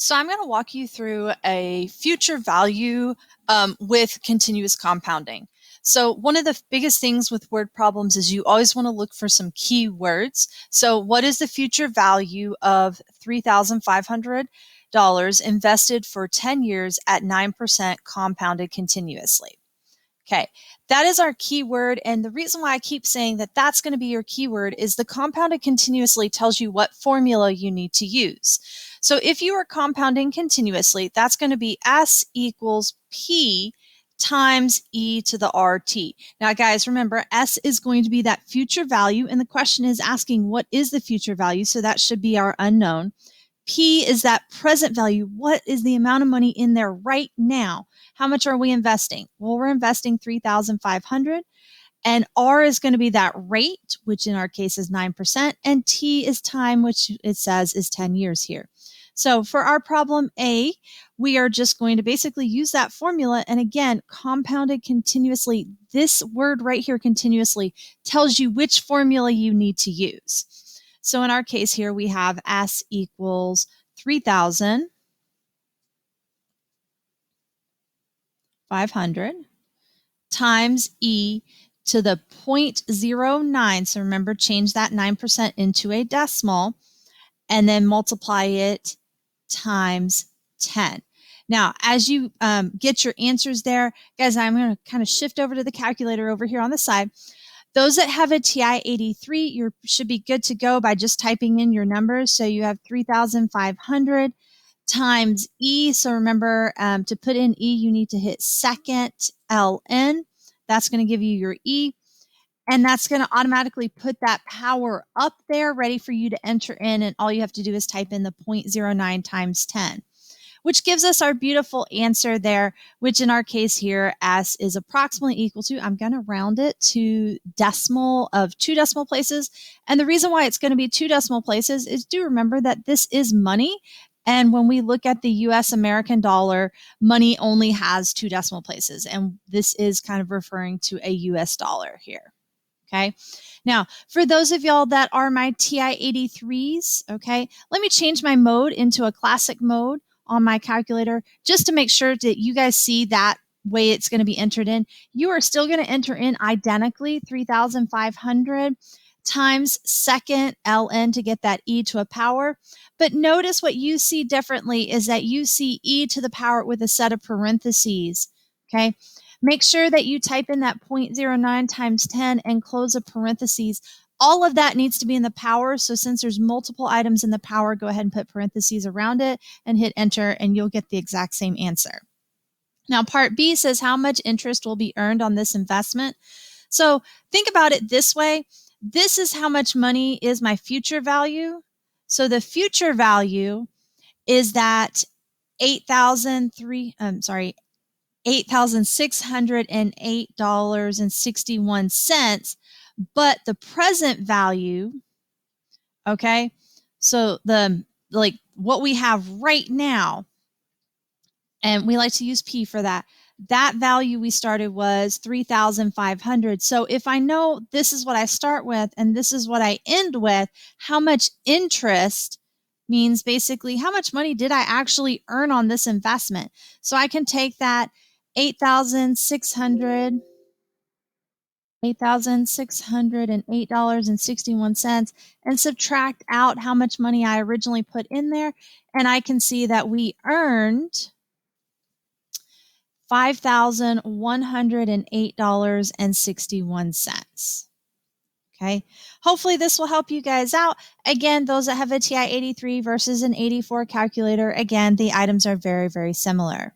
So I'm going to walk you through a future value with continuous compounding. So one of the biggest things with word problems is you always want to look for some key words. So what is the future value of $3,500 invested for 10 years at 9% compounded continuously? Okay, that is our keyword. And the reason why I keep saying that that's going to be your keyword is the compounded continuously tells you what formula you need to use. So if you are compounding continuously, that's going to be S equals P times e to the RT. Now, guys, remember, S is going to be that future value. And the question is asking, what is the future value? So that should be our unknown. P is that present value. What is the amount of money in there right now? How much are we investing? Well, we're investing 3,500, and R is going to be that rate, which in our case is 9%, and T is time, which it says is 10 years here. So for our problem A, we are just going to basically use that formula. And again, compounded continuously, this word right here, continuously, tells you which formula you need to use. So in our case here, we have S equals 3,500 times E to the 0.09. So remember, change that 9% into a decimal and then multiply it times 10. Now, as you get your answers there, guys, I'm going to kind of shift over to the calculator over here on the side. Those that have a TI-83, you should be good to go by just typing in your numbers. So you have 3,500 times E. So remember, to put in E, you need to hit second ln. That's going to give you your E. And that's going to automatically put that power up there ready for you to enter in. And all you have to do is type in the 0.09 times 10. Which gives us our beautiful answer there, which in our case here, S is approximately equal to, I'm going to round it to decimal of 2 decimal places. And the reason why it's going to be 2 decimal places is, do remember that this is money. And when we look at the US American dollar, money only has 2 decimal places. And this is kind of referring to a US dollar here. Okay. Now, for those of y'all that are my TI-83s, okay, let me change my mode into a classic mode on my calculator just to make sure that you guys see that way it's going to be entered in. You are still going to enter in identically 3,500 times second ln to get that e to a power. But notice what you see differently is that you see e to the power with a set of parentheses. Okay. Make sure that you type in that 0.09 times 10 and close a parentheses. All of that needs to be in the power. So since there's multiple items in the power, go ahead and put parentheses around it and hit enter, and you'll get the exact same answer. Now, part B says how much interest will be earned on this investment. So think about it this way. This is how much money is my future value. So the future value is that $8,608.61, but the present value, okay, so what we have right now, and we like to use P for that, that value we started was 3,500. So if I know this is what I start with and this is what I end with, how much interest means basically how much money did I actually earn on this investment. So I can take that $8,608.61 and subtract out how much money I originally put in there. And I can see that we earned $5,108.61. Okay. Hopefully this will help you guys out. Again, those that have a TI-83 versus an 84 calculator, again, the items are very, very similar.